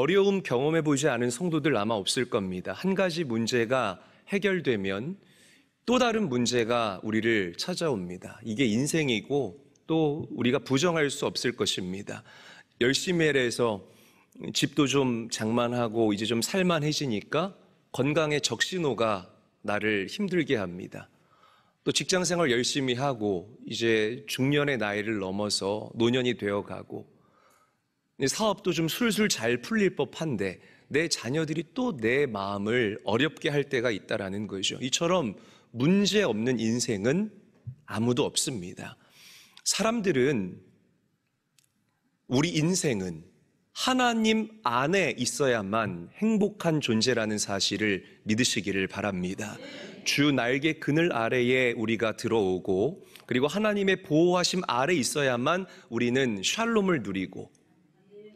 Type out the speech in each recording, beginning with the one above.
어려움 경험해 보지 않은 성도들 아마 없을 겁니다. 한 가지 문제가 해결되면 또 다른 문제가 우리를 찾아옵니다. 이게 인생이고 또 우리가 부정할 수 없을 것입니다. 열심히 해서 집도 좀 장만하고 이제 좀 살만해지니까 건강의 적신호가 나를 힘들게 합니다. 또 직장생활 열심히 하고 이제 중년의 나이를 넘어서 노년이 되어가고 사업도 좀 술술 잘 풀릴 법한데 내 자녀들이 또 내 마음을 어렵게 할 때가 있다라는 거죠. 이처럼 문제 없는 인생은 아무도 없습니다. 사람들은 우리 인생은 하나님 안에 있어야만 행복한 존재라는 사실을 믿으시기를 바랍니다. 주 날개 그늘 아래에 우리가 들어오고 그리고 하나님의 보호하심 아래 있어야만 우리는 샬롬을 누리고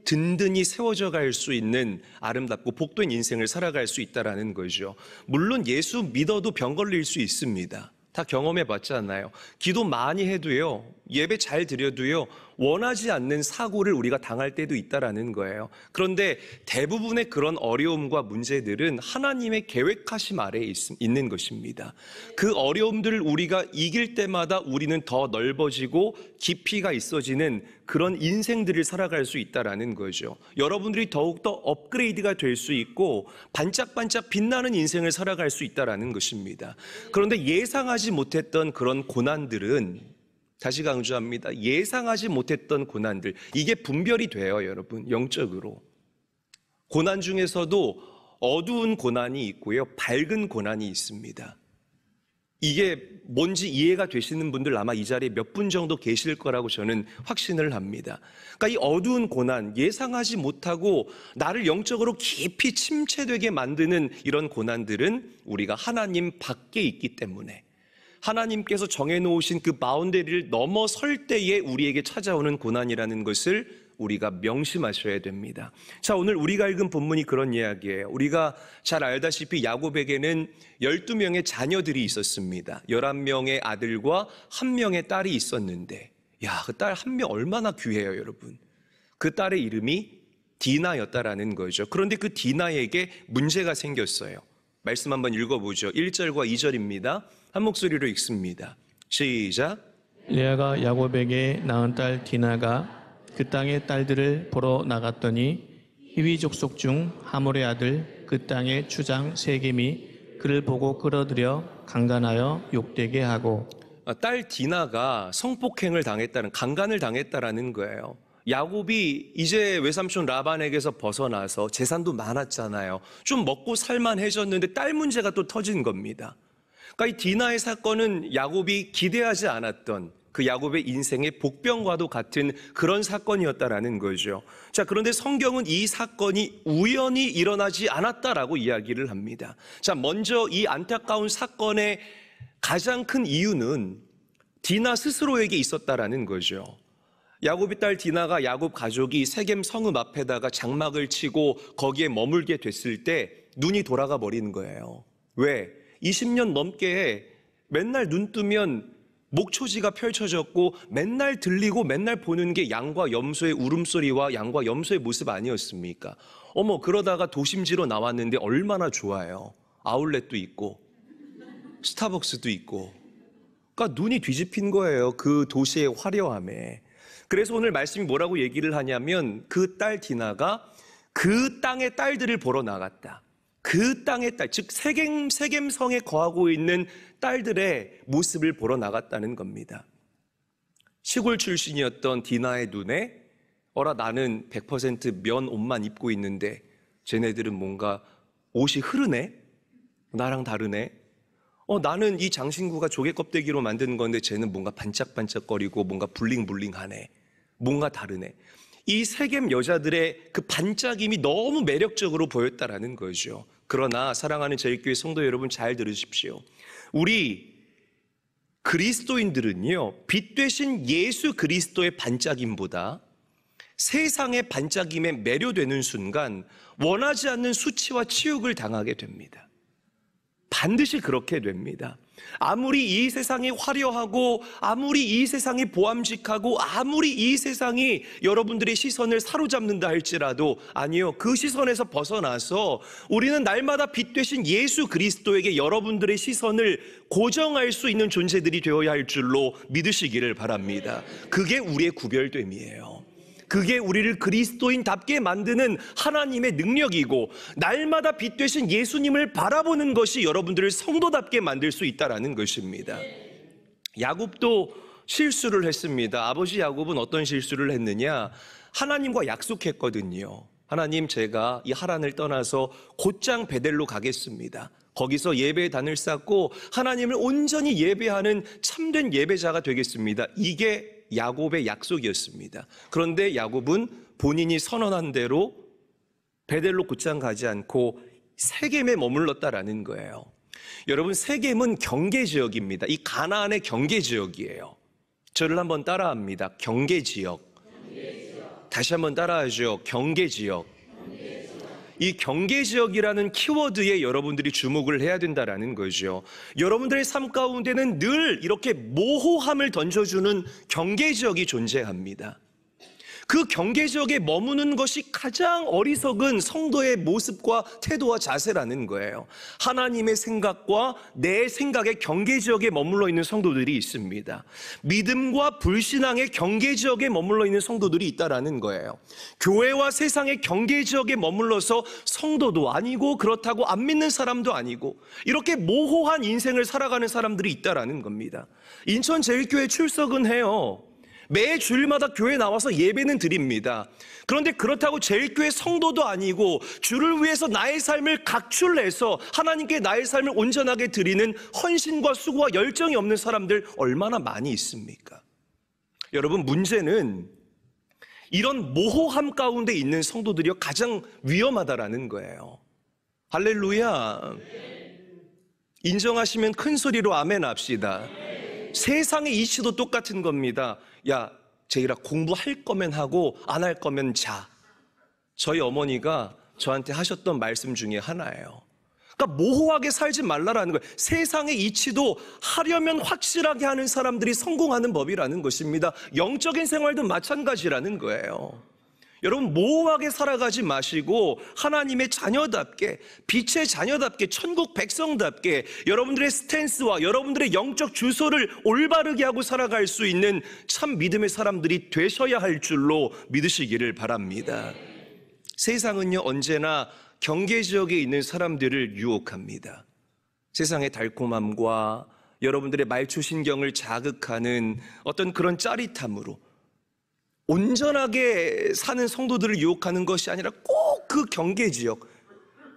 든든히 세워져 갈 수 있는 아름답고 복된 인생을 살아갈 수 있다는 거죠. 물론 예수 믿어도 병 걸릴 수 있습니다. 다 경험해 봤잖아요. 기도 많이 해도요, 예배 잘 드려도요, 원하지 않는 사고를 우리가 당할 때도 있다라는 거예요. 그런데 대부분의 그런 어려움과 문제들은 하나님의 계획하심 아래에 있는 것입니다. 그 어려움들을 우리가 이길 때마다 우리는 더 넓어지고 깊이가 있어지는 그런 인생들을 살아갈 수 있다라는 거죠. 여러분들이 더욱더 업그레이드가 될 수 있고 반짝반짝 빛나는 인생을 살아갈 수 있다라는 것입니다. 그런데 예상하지 못했던 그런 고난들은, 다시 강조합니다, 예상하지 못했던 고난들, 이게 분별이 돼요, 여러분. 영적으로 고난 중에서도 어두운 고난이 있고요, 밝은 고난이 있습니다. 이게 뭔지 이해가 되시는 분들 아마 이 자리에 몇 분 정도 계실 거라고 저는 확신을 합니다. 그러니까 이 어두운 고난, 예상하지 못하고 나를 영적으로 깊이 침체되게 만드는 이런 고난들은 우리가 하나님 밖에 있기 때문에, 하나님께서 정해놓으신 그 바운더리를 넘어설 때에 우리에게 찾아오는 고난이라는 것을 우리가 명심하셔야 됩니다. 자, 오늘 우리가 읽은 본문이 그런 이야기예요. 우리가 잘 알다시피 야곱에게는 12명의 자녀들이 있었습니다. 11명의 아들과 1명의 딸이 있었는데, 그 딸 1명 얼마나 귀해요, 여러분. 그 딸의 이름이 디나였다라는 거죠. 그런데 그 디나에게 문제가 생겼어요. 말씀 한번 읽어보죠. 1절과 2절입니다. 한 목소리로 읽습니다. 시작. 레아가 야곱에게 낳은 딸 디나가 그 땅의 딸들을 보러 나갔더니 히위 족속 중 하몰의 아들 그 땅의 추장 세겜이 그를 보고 끌어들여 강간하여 욕되게 하고. 딸 디나가 성폭행을 당했다는, 강간을 당했다라는 거예요. 야곱이 이제 외삼촌 라반에게서 벗어나서 재산도 많았잖아요. 좀 먹고 살만해졌는데 딸 문제가 또 터진 겁니다. 그러니까 이 디나의 사건은 야곱이 기대하지 않았던 그 야곱의 인생의 복병과도 같은 그런 사건이었다라는 거죠. 자, 그런데 성경은 이 사건이 우연히 일어나지 않았다라고 이야기를 합니다. 자, 먼저 이 안타까운 사건의 가장 큰 이유는 디나 스스로에게 있었다라는 거죠. 야곱의 딸 디나가 야곱 가족이 세겜 성읍 앞에다가 장막을 치고 거기에 머물게 됐을 때 눈이 돌아가 버리는 거예요. 왜? 20년 넘게 맨날 눈 뜨면 목초지가 펼쳐졌고 맨날 들리고 맨날 보는 게 양과 염소의 울음소리와 양과 염소의 모습 아니었습니까? 그러다가 도심지로 나왔는데 얼마나 좋아요. 아울렛도 있고 스타벅스도 있고. 그러니까 눈이 뒤집힌 거예요, 그 도시의 화려함에. 그래서 오늘 말씀이 뭐라고 얘기를 하냐면 그 딸 디나가 그 땅의 딸들을 보러 나갔다. 그 땅의 딸, 즉 세겜성에 거하고 있는 딸들의 모습을 보러 나갔다는 겁니다. 시골 출신이었던 디나의 눈에 나는 100% 면 옷만 입고 있는데 쟤네들은 뭔가 옷이 흐르네? 나랑 다르네? 나는 이 장신구가 조개 껍데기로 만든 건데 쟤는 뭔가 반짝반짝거리고 뭔가 블링블링하네. 뭔가 다르네. 이 세겜 여자들의 그 반짝임이 너무 매력적으로 보였다라는 거죠. 그러나 사랑하는 저희교회 성도 여러분, 잘 들으십시오. 우리 그리스도인들은요, 빛 되신 예수 그리스도의 반짝임보다 세상의 반짝임에 매료되는 순간 원하지 않는 수치와 치욕을 당하게 됩니다. 반드시 그렇게 됩니다. 아무리 이 세상이 화려하고 아무리 이 세상이 보암직하고 아무리 이 세상이 여러분들의 시선을 사로잡는다 할지라도 아니요, 그 시선에서 벗어나서 우리는 날마다 빛 되신 예수 그리스도에게 여러분들의 시선을 고정할 수 있는 존재들이 되어야 할 줄로 믿으시기를 바랍니다. 그게 우리의 구별됨이에요. 그게 우리를 그리스도인답게 만드는 하나님의 능력이고 날마다 빛 되신 예수님을 바라보는 것이 여러분들을 성도답게 만들 수 있다는 것입니다. 야곱도 실수를 했습니다. 아버지 야곱은 어떤 실수를 했느냐? 하나님과 약속했거든요. 하나님, 제가 이 하란을 떠나서 곧장 베델로 가겠습니다. 거기서 예배단을 쌓고 하나님을 온전히 예배하는 참된 예배자가 되겠습니다. 이게 야곱의 약속이었습니다. 그런데 야곱은 본인이 선언한 대로 베델로 곧장 가지 않고 세겜에 머물렀다라는 거예요. 여러분, 세겜은 경계지역입니다. 이 가나안의 경계지역이에요. 저를 한번 따라합니다. 경계지역. 다시 한번 따라하죠. 경계지역. 이 경계지역이라는 키워드에 여러분들이 주목을 해야 된다는 거죠. 여러분들의 삶 가운데는 늘 이렇게 모호함을 던져주는 경계지역이 존재합니다. 그 경계지역에 머무는 것이 가장 어리석은 성도의 모습과 태도와 자세라는 거예요. 하나님의 생각과 내 생각의 경계지역에 머물러 있는 성도들이 있습니다. 믿음과 불신앙의 경계지역에 머물러 있는 성도들이 있다라는 거예요. 교회와 세상의 경계지역에 머물러서 성도도 아니고 그렇다고 안 믿는 사람도 아니고 이렇게 모호한 인생을 살아가는 사람들이 있다라는 겁니다. 인천제일교회 출석은 해요. 매 주일마다 교회에 나와서 예배는 드립니다. 그런데 그렇다고 제일교회 성도도 아니고 주를 위해서 나의 삶을 각출해서 하나님께 나의 삶을 온전하게 드리는 헌신과 수고와 열정이 없는 사람들 얼마나 많이 있습니까? 여러분, 문제는 이런 모호함 가운데 있는 성도들이 가장 위험하다라는 거예요. 할렐루야. 인정하시면 큰 소리로 아멘 합시다. 세상의 이치도 똑같은 겁니다. 야, 제일아, 공부할 거면 하고 안 할 거면 자. 저희 어머니가 저한테 하셨던 말씀 중에 하나예요. 그러니까 모호하게 살지 말라라는 거예요. 세상의 이치도 하려면 확실하게 하는 사람들이 성공하는 법이라는 것입니다. 영적인 생활도 마찬가지라는 거예요. 여러분, 모호하게 살아가지 마시고 하나님의 자녀답게, 빛의 자녀답게, 천국 백성답게 여러분들의 스탠스와 여러분들의 영적 주소를 올바르게 하고 살아갈 수 있는 참 믿음의 사람들이 되셔야 할 줄로 믿으시기를 바랍니다. 세상은요, 언제나 경계지역에 있는 사람들을 유혹합니다. 세상의 달콤함과 여러분들의 말초신경을 자극하는 어떤 그런 짜릿함으로 온전하게 사는 성도들을 유혹하는 것이 아니라 꼭 그 경계지역,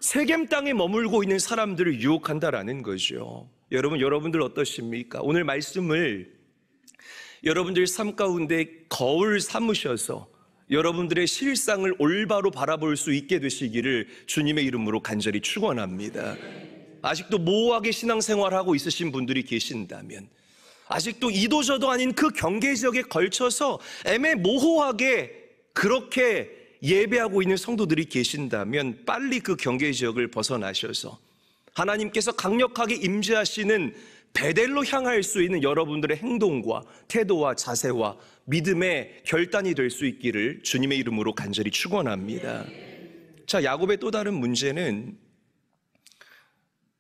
세겜 땅에 머물고 있는 사람들을 유혹한다라는 거죠. 여러분들 어떠십니까? 오늘 말씀을 여러분들 삶 가운데 거울 삼으셔서 여러분들의 실상을 올바로 바라볼 수 있게 되시기를 주님의 이름으로 간절히 축원합니다. 아직도 모호하게 신앙생활하고 있으신 분들이 계신다면, 아직도 이도저도 아닌 그 경계지역에 걸쳐서 애매모호하게 그렇게 예배하고 있는 성도들이 계신다면 빨리 그 경계지역을 벗어나셔서 하나님께서 강력하게 임재하시는 베델로 향할 수 있는 여러분들의 행동과 태도와 자세와 믿음의 결단이 될 수 있기를 주님의 이름으로 간절히 축원합니다. 자, 야곱의 또 다른 문제는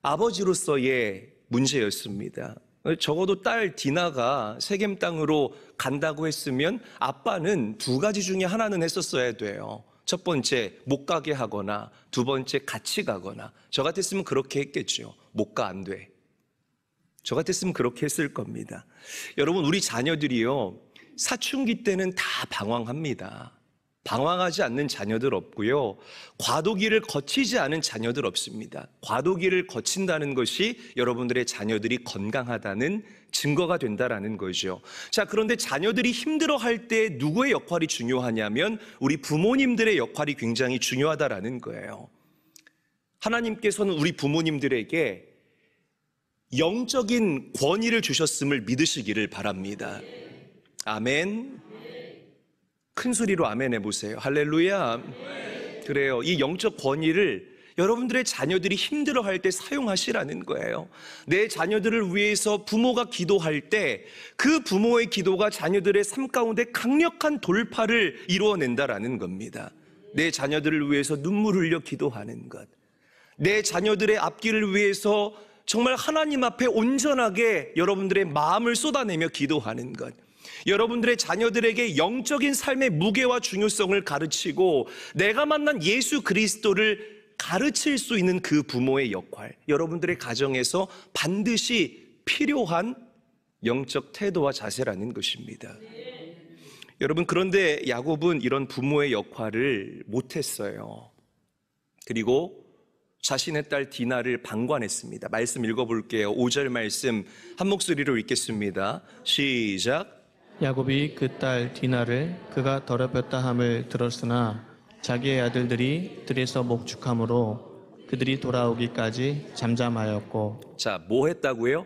아버지로서의 문제였습니다. 적어도 딸 디나가 세겜 땅으로 간다고 했으면 아빠는 두 가지 중에 하나는 했었어야 돼요. 첫 번째, 못 가게 하거나 두 번째, 같이 가거나. 저 같았으면 그렇게 했겠죠. 못 가, 안 돼. 저 같았으면 그렇게 했을 겁니다. 여러분, 우리 자녀들이요, 사춘기 때는 다 방황합니다. 방황하지 않는 자녀들 없고요, 과도기를 거치지 않은 자녀들 없습니다. 과도기를 거친다는 것이 여러분들의 자녀들이 건강하다는 증거가 된다라는 거죠. 자, 그런데 자녀들이 힘들어할 때 누구의 역할이 중요하냐면 우리 부모님들의 역할이 굉장히 중요하다라는 거예요. 하나님께서는 우리 부모님들에게 영적인 권위를 주셨음을 믿으시기를 바랍니다. 아멘. 큰 소리로 아멘 해보세요. 할렐루야. 그래요. 이 영적 권위를 여러분들의 자녀들이 힘들어할 때 사용하시라는 거예요. 내 자녀들을 위해서 부모가 기도할 때 그 부모의 기도가 자녀들의 삶 가운데 강력한 돌파를 이루어낸다라는 겁니다. 내 자녀들을 위해서 눈물 흘려 기도하는 것, 내 자녀들의 앞길을 위해서 정말 하나님 앞에 온전하게 여러분들의 마음을 쏟아내며 기도하는 것, 여러분들의 자녀들에게 영적인 삶의 무게와 중요성을 가르치고 내가 만난 예수 그리스도를 가르칠 수 있는 그 부모의 역할, 여러분들의 가정에서 반드시 필요한 영적 태도와 자세라는 것입니다. 여러분, 그런데 야곱은 이런 부모의 역할을 못했어요. 그리고 자신의 딸 디나를 방관했습니다. 말씀 읽어볼게요. 5절 말씀 한 목소리로 읽겠습니다. 시작. 야곱이 그 딸 디나를 그가 더럽혔다 함을 들었으나 자기의 아들들이 들에서 목축함으로 그들이 돌아오기까지 잠잠하였고. 자, 뭐 했다고요?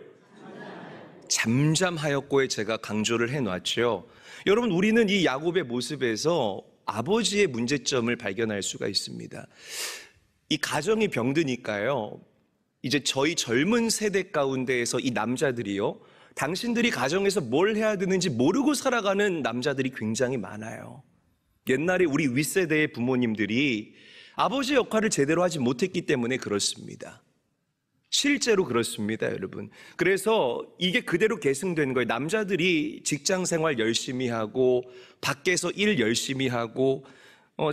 잠잠하였고에 제가 강조를 해놨죠. 여러분, 우리는 이 야곱의 모습에서 아버지의 문제점을 발견할 수가 있습니다. 이 가정이 병드니까요, 이제 저희 젊은 세대 가운데에서 이 남자들이요, 당신들이 가정에서 뭘 해야 되는지 모르고 살아가는 남자들이 굉장히 많아요. 옛날에 우리 윗세대의 부모님들이 아버지 역할을 제대로 하지 못했기 때문에 그렇습니다. 실제로 그렇습니다, 여러분. 그래서 이게 그대로 계승된 거예요. 남자들이 직장 생활 열심히 하고 밖에서 일 열심히 하고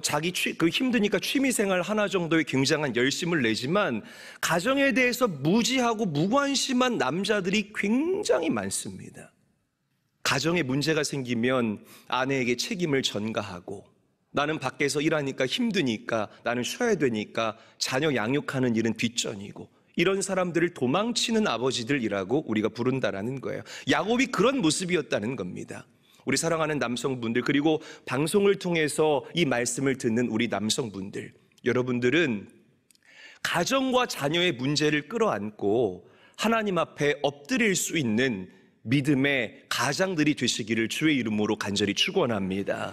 자기 힘드니까 취미 생활 하나 정도의 굉장한 열심을 내지만 가정에 대해서 무지하고 무관심한 남자들이 굉장히 많습니다. 가정에 문제가 생기면 아내에게 책임을 전가하고, 나는 밖에서 일하니까 힘드니까 나는 쉬어야 되니까 자녀 양육하는 일은 뒷전이고, 이런 사람들을 도망치는 아버지들이라고 우리가 부른다라는 거예요. 야곱이 그런 모습이었다는 겁니다. 우리 사랑하는 남성분들, 그리고 방송을 통해서 이 말씀을 듣는 우리 남성분들, 여러분들은 가정과 자녀의 문제를 끌어안고 하나님 앞에 엎드릴 수 있는 믿음의 가장들이 되시기를 주의 이름으로 간절히 축원합니다.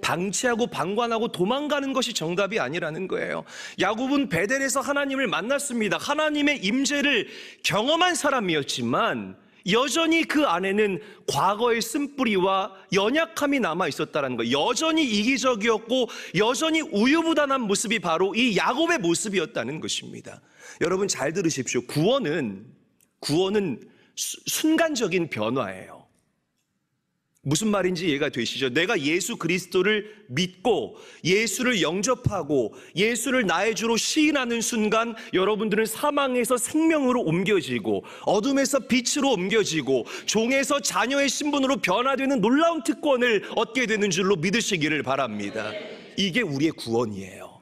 방치하고 방관하고 도망가는 것이 정답이 아니라는 거예요. 야곱은 베델에서 하나님을 만났습니다. 하나님의 임재를 경험한 사람이었지만 여전히 그 안에는 과거의 쓴뿌리와 연약함이 남아 있었다는 거예요. 여전히 이기적이었고 여전히 우유부단한 모습이 바로 이 야곱의 모습이었다는 것입니다. 여러분, 잘 들으십시오. 구원은 순간적인 변화예요. 무슨 말인지 이해가 되시죠? 내가 예수 그리스도를 믿고 예수를 영접하고 예수를 나의 주로 시인하는 순간 여러분들은 사망에서 생명으로 옮겨지고 어둠에서 빛으로 옮겨지고 종에서 자녀의 신분으로 변화되는 놀라운 특권을 얻게 되는 줄로 믿으시기를 바랍니다. 이게 우리의 구원이에요.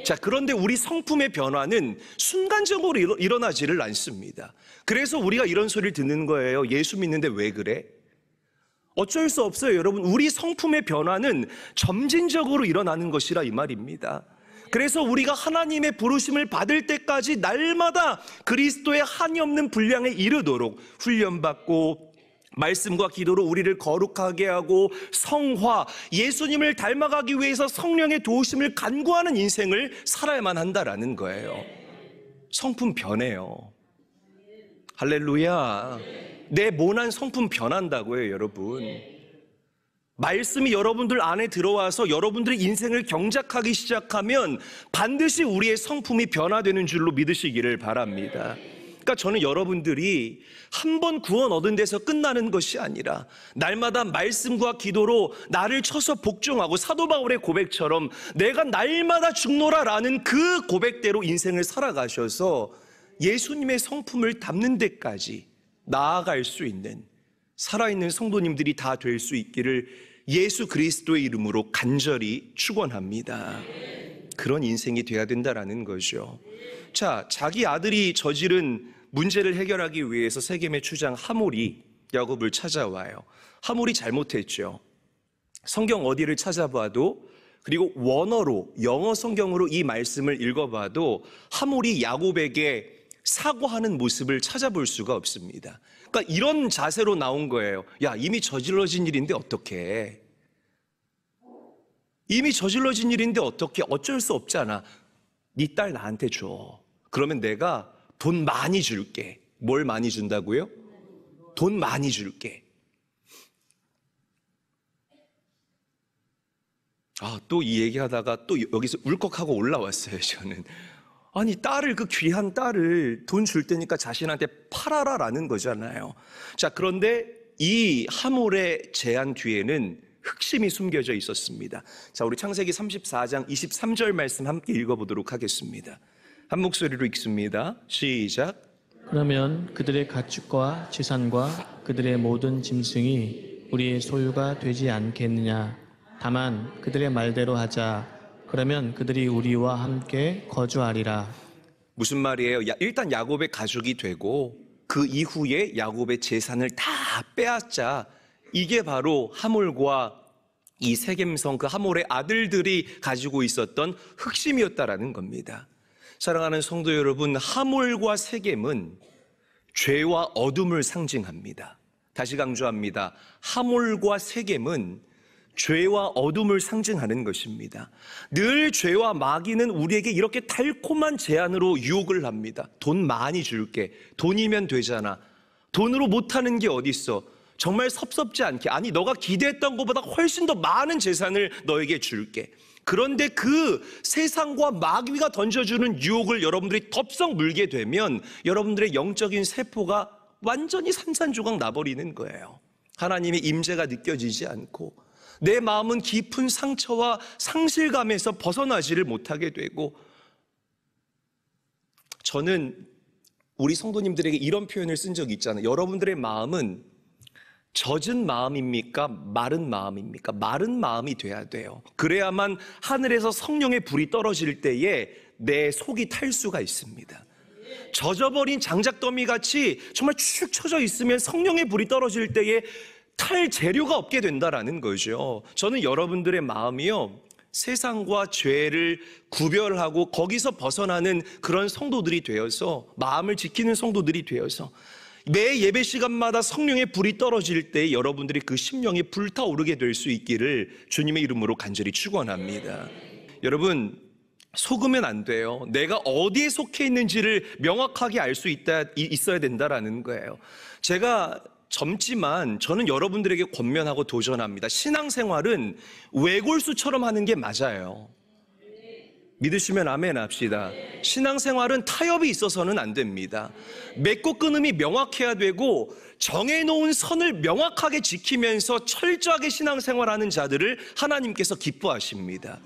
자, 그런데 우리 성품의 변화는 순간적으로 일어나지를 않습니다. 그래서 우리가 이런 소리를 듣는 거예요. 예수 믿는데 왜 그래? 어쩔 수 없어요, 여러분. 우리 성품의 변화는 점진적으로 일어나는 것이라 이 말입니다. 그래서 우리가 하나님의 부르심을 받을 때까지 날마다 그리스도의 한이 없는 분량에 이르도록 훈련받고 말씀과 기도로 우리를 거룩하게 하고 성화, 예수님을 닮아가기 위해서 성령의 도우심을 간구하는 인생을 살아야만 한다라는 거예요. 성품 변해요. 할렐루야. 내 모난 성품 변한다고요, 여러분. 말씀이 여러분들 안에 들어와서 여러분들의 인생을 경작하기 시작하면 반드시 우리의 성품이 변화되는 줄로 믿으시기를 바랍니다. 그러니까 저는 여러분들이 한 번 구원 얻은 데서 끝나는 것이 아니라 날마다 말씀과 기도로 나를 쳐서 복종하고 사도 바울의 고백처럼 내가 날마다 죽노라라는 그 고백대로 인생을 살아가셔서 예수님의 성품을 담는 데까지 나아갈 수 있는 살아있는 성도님들이 다 될 수 있기를 예수 그리스도의 이름으로 간절히 축원합니다. 그런 인생이 돼야 된다라는 거죠. 자, 자기 아들이 저지른 문제를 해결하기 위해서 세겜의 추장 하몰이 야곱을 찾아와요. 하몰이 잘못했죠. 성경 어디를 찾아봐도, 그리고 원어로 영어 성경으로 이 말씀을 읽어봐도 하몰이 야곱에게 사과하는 모습을 찾아볼 수가 없습니다. 그러니까 이런 자세로 나온 거예요. 야, 이미 저질러진 일인데 어떡해? 이미 저질러진 일인데 어떡해? 어쩔 수 없잖아. 네 딸 나한테 줘. 그러면 내가 돈 많이 줄게. 뭘 많이 준다고요? 돈 많이 줄게. 또 이 얘기하다가 또 여기서 울컥하고 올라왔어요, 저는. 아니, 그 귀한 딸을 돈 줄 테니까 자신한테 팔아라라는 거잖아요. 자, 그런데 이 하몰의 제안 뒤에는 핵심이 숨겨져 있었습니다. 자, 우리 창세기 34장 23절 말씀 함께 읽어보도록 하겠습니다. 한 목소리로 읽습니다. 시작. 그러면 그들의 가축과 재산과 그들의 모든 짐승이 우리의 소유가 되지 않겠느냐. 다만 그들의 말대로 하자. 그러면 그들이 우리와 함께 거주하리라. 무슨 말이에요? 일단 야곱의 가족이 되고 그 이후에 야곱의 재산을 다 빼앗자. 이게 바로 하몰과 이 세겜성 그 하몰의 아들들이 가지고 있었던 핵심이었다라는 겁니다. 사랑하는 성도 여러분, 하몰과 세겜은 죄와 어둠을 상징합니다. 다시 강조합니다. 하몰과 세겜은 죄와 어둠을 상징하는 것입니다. 늘 죄와 마귀는 우리에게 이렇게 달콤한 제안으로 유혹을 합니다. 돈 많이 줄게. 돈이면 되잖아. 돈으로 못하는 게 어디 있어. 정말 섭섭지 않게. 아니, 너가 기대했던 것보다 훨씬 더 많은 재산을 너에게 줄게. 그런데 그 세상과 마귀가 던져주는 유혹을 여러분들이 덥석 물게 되면 여러분들의 영적인 세포가 완전히 산산조각 나버리는 거예요. 하나님의 임재가 느껴지지 않고 내 마음은 깊은 상처와 상실감에서 벗어나지를 못하게 되고, 저는 우리 성도님들에게 이런 표현을 쓴 적이 있잖아요. 여러분들의 마음은 젖은 마음입니까? 마른 마음입니까? 마른 마음이 돼야 돼요. 그래야만 하늘에서 성령의 불이 떨어질 때에 내 속이 탈 수가 있습니다. 젖어버린 장작더미 같이 정말 축 처져 있으면 성령의 불이 떨어질 때에 탈 재료가 없게 된다라는 거죠. 저는 여러분들의 마음이요, 세상과 죄를 구별하고 거기서 벗어나는 그런 성도들이 되어서, 마음을 지키는 성도들이 되어서 매 예배 시간마다 성령의 불이 떨어질 때 여러분들이 그 심령이 불타오르게 될 수 있기를 주님의 이름으로 간절히 축원합니다. 여러분, 속으면 안 돼요. 내가 어디에 속해 있는지를 명확하게 알 수 있어야 된다라는 거예요. 제가 젊지만 저는 여러분들에게 권면하고 도전합니다. 신앙생활은 외골수처럼 하는 게 맞아요. 믿으시면 아멘 합시다. 신앙생활은 타협이 있어서는 안 됩니다. 맺고 끊음이 명확해야 되고 정해놓은 선을 명확하게 지키면서 철저하게 신앙생활하는 자들을 하나님께서 기뻐하십니다.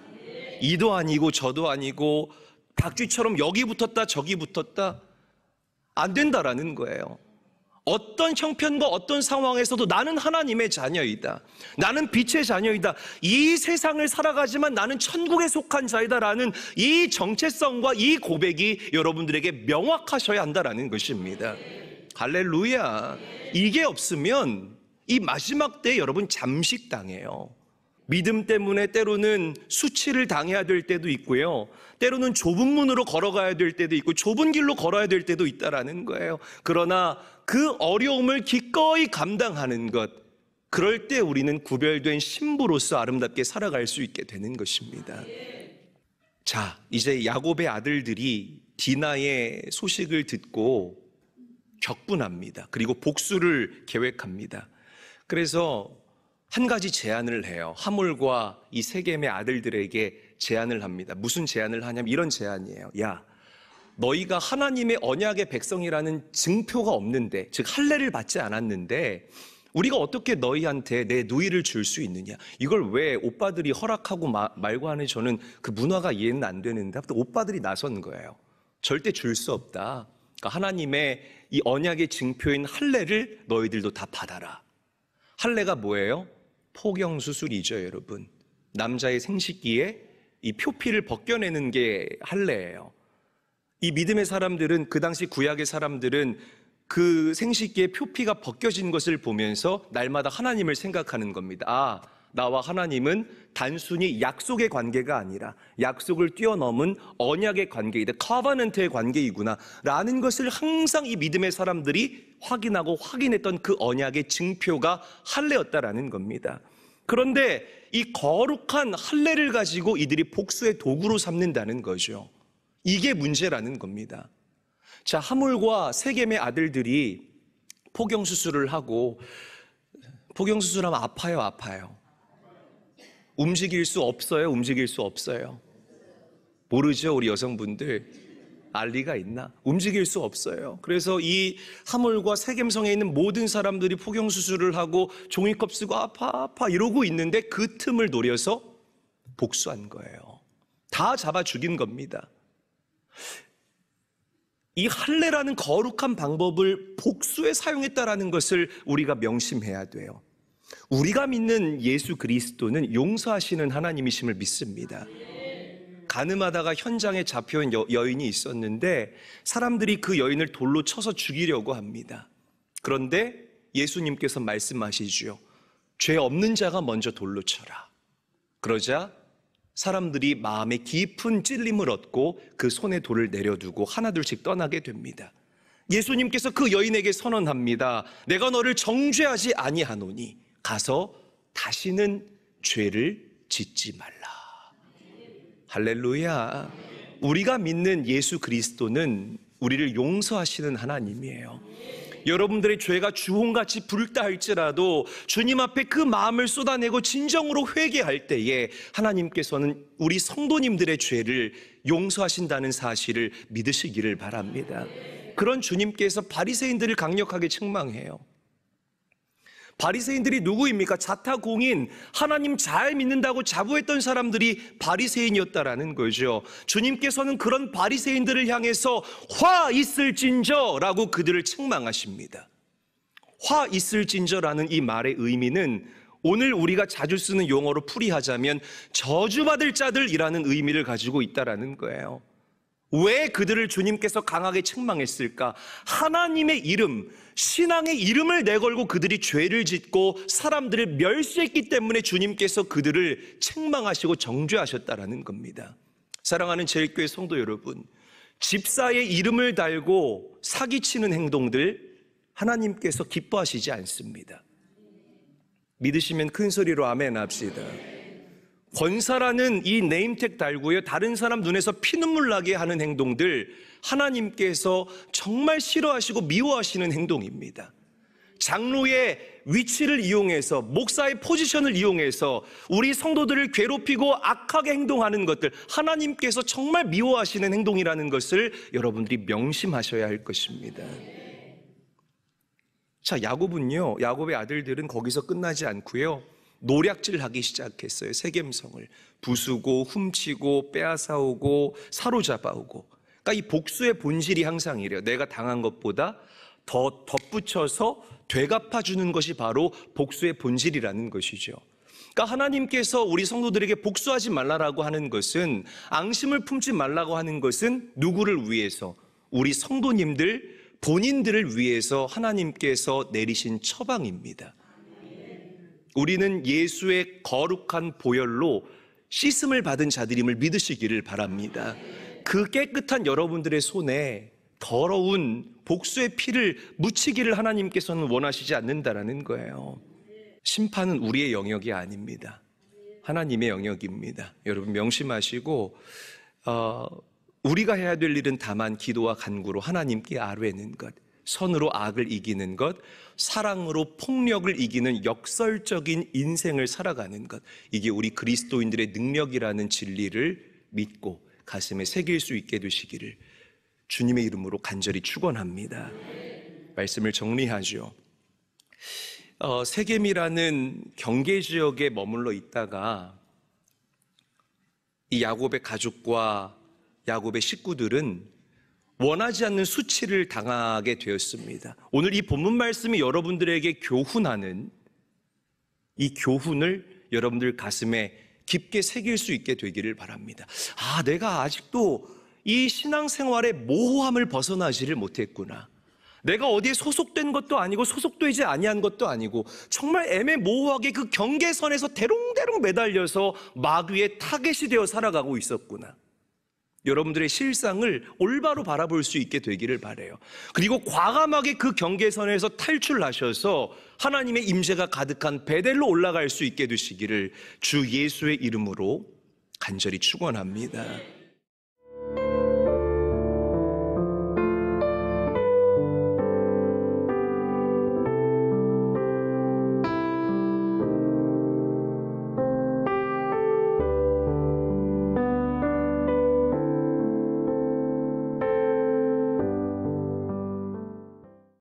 이도 아니고 저도 아니고 닭쥐처럼 여기 붙었다 저기 붙었다 안 된다라는 거예요. 어떤 형편과 어떤 상황에서도 나는 하나님의 자녀이다. 나는 빛의 자녀이다. 이 세상을 살아가지만 나는 천국에 속한 자이다라는 이 정체성과 이 고백이 여러분들에게 명확하셔야 한다라는 것입니다. 할렐루야. 이게 없으면 이 마지막 때에 여러분 잠식당해요. 믿음 때문에 때로는 수치를 당해야 될 때도 있고요. 때로는 좁은 문으로 걸어가야 될 때도 있고 좁은 길로 걸어야 될 때도 있다라는 거예요. 그러나 그 어려움을 기꺼이 감당하는 것, 그럴 때 우리는 구별된 신부로서 아름답게 살아갈 수 있게 되는 것입니다. 자, 이제 야곱의 아들들이 디나의 소식을 듣고 격분합니다. 그리고 복수를 계획합니다. 그래서 한 가지 제안을 해요. 하몰과 이 세겜의 아들들에게 제안을 합니다. 무슨 제안을 하냐면 이런 제안이에요. 야, 너희가 하나님의 언약의 백성이라는 증표가 없는데, 즉 할례를 받지 않았는데 우리가 어떻게 너희한테 내 누이를 줄 수 있느냐. 이걸 왜 오빠들이 허락하고 말고 하는, 저는 그 문화가 이해는 안 되는데 오빠들이 나선 거예요. 절대 줄 수 없다. 그러니까 하나님의 이 언약의 증표인 할례를 너희들도 다 받아라. 할례가 뭐예요? 포경수술이죠, 여러분. 남자의 생식기에 이 표피를 벗겨내는 게 할례예요. 이 믿음의 사람들은, 그 당시 구약의 사람들은 그 생식기의 표피가 벗겨진 것을 보면서 날마다 하나님을 생각하는 겁니다. 아, 나와 하나님은 단순히 약속의 관계가 아니라 약속을 뛰어넘은 언약의 관계이다. 커버넌트의 관계이구나 라는 것을 항상 이 믿음의 사람들이 확인하고 확인했던 그 언약의 증표가 할례였다라는 겁니다. 그런데 이 거룩한 할례를 가지고 이들이 복수의 도구로 삼는다는 거죠. 이게 문제라는 겁니다. 자, 하몰과 세겜의 아들들이 포경수술을 하고, 포경수술하면 아파요? 움직일 수 없어요? 움직일 수 없어요? 모르죠, 우리 여성분들. 알리가 있나? 움직일 수 없어요. 그래서 이 하몰과 세겜성에 있는 모든 사람들이 포경수술을 하고 종이컵 쓰고 아파 이러고 있는데 그 틈을 노려서 복수한 거예요. 다 잡아 죽인 겁니다. 이 할례라는 거룩한 방법을 복수에 사용했다라는 것을 우리가 명심해야 돼요. 우리가 믿는 예수 그리스도는 용서하시는 하나님이심을 믿습니다. 가늠하다가 현장에 잡혀온 여인이 있었는데 사람들이 그 여인을 돌로 쳐서 죽이려고 합니다. 그런데 예수님께서 말씀하시죠. 죄 없는 자가 먼저 돌로 쳐라. 그러자 사람들이 마음에 깊은 찔림을 얻고 그 손에 돌을 내려두고 하나둘씩 떠나게 됩니다. 예수님께서 그 여인에게 선언합니다. 내가 너를 정죄하지 아니하노니 가서 다시는 죄를 짓지 말라. 할렐루야. 우리가 믿는 예수 그리스도는 우리를 용서하시는 하나님이에요. 여러분들의 죄가 주홍같이 붉다 할지라도 주님 앞에 그 마음을 쏟아내고 진정으로 회개할 때에 하나님께서는 우리 성도님들의 죄를 용서하신다는 사실을 믿으시기를 바랍니다. 그런 주님께서 바리새인들을 강력하게 책망해요. 바리새인들이 누구입니까? 자타공인, 하나님 잘 믿는다고 자부했던 사람들이 바리새인이었다라는 거죠. 주님께서는 그런 바리새인들을 향해서 화 있을진저라고 그들을 책망하십니다. 화 있을진저라는 이 말의 의미는 오늘 우리가 자주 쓰는 용어로 풀이하자면 저주받을 자들이라는 의미를 가지고 있다라는 거예요. 왜 그들을 주님께서 강하게 책망했을까? 하나님의 이름, 신앙의 이름을 내걸고 그들이 죄를 짓고 사람들을 멸시했기 때문에 주님께서 그들을 책망하시고 정죄하셨다라는 겁니다. 사랑하는 제일교회 성도 여러분, 집사의 이름을 달고 사기치는 행동들 하나님께서 기뻐하시지 않습니다. 믿으시면 큰 소리로 아멘 합시다. 권사라는 이 네임택 달고요, 다른 사람 눈에서 피눈물 나게 하는 행동들 하나님께서 정말 싫어하시고 미워하시는 행동입니다. 장로의 위치를 이용해서, 목사의 포지션을 이용해서 우리 성도들을 괴롭히고 악하게 행동하는 것들 하나님께서 정말 미워하시는 행동이라는 것을 여러분들이 명심하셔야 할 것입니다. 자, 야곱은요, 야곱의 아들들은 거기서 끝나지 않고요, 노략질하기 시작했어요. 세겜성을 부수고 훔치고 빼앗아오고 사로잡아오고. 그러니까 이 복수의 본질이 항상 이래요. 내가 당한 것보다 더 덧붙여서 되갚아주는 것이 바로 복수의 본질이라는 것이죠. 그러니까 하나님께서 우리 성도들에게 복수하지 말라라고 하는 것은, 앙심을 품지 말라고 하는 것은 누구를 위해서? 우리 성도님들 본인들을 위해서 하나님께서 내리신 처방입니다. 우리는 예수의 거룩한 보혈로 씻음을 받은 자들임을 믿으시기를 바랍니다. 그 깨끗한 여러분들의 손에 더러운 복수의 피를 묻히기를 하나님께서는 원하시지 않는다라는 거예요. 심판은 우리의 영역이 아닙니다. 하나님의 영역입니다. 여러분 명심하시고, 우리가 해야 될 일은 다만 기도와 간구로 하나님께 아뢰는 것, 선으로 악을 이기는 것, 사랑으로 폭력을 이기는 역설적인 인생을 살아가는 것, 이게 우리 그리스도인들의 능력이라는 진리를 믿고 가슴에 새길 수 있게 되시기를 주님의 이름으로 간절히 축원합니다. 말씀을 정리하죠. 세겜이라는 경계지역에 머물러 있다가 이 야곱의 가족과 야곱의 식구들은 원하지 않는 수치를 당하게 되었습니다. 오늘 이 본문 말씀이 여러분들에게 교훈하는 이 교훈을 여러분들 가슴에 깊게 새길 수 있게 되기를 바랍니다. 아, 내가 아직도 이 신앙생활의 모호함을 벗어나지를 못했구나. 내가 어디에 소속된 것도 아니고 소속되지 아니한 것도 아니고 정말 애매모호하게 그 경계선에서 대롱대롱 매달려서 마귀의 타겟이 되어 살아가고 있었구나. 여러분들의 실상을 올바로 바라볼 수 있게 되기를 바라요. 그리고 과감하게 그 경계선에서 탈출하셔서 하나님의 임재가 가득한 베델로 올라갈 수 있게 되시기를 주 예수의 이름으로 간절히 축원합니다.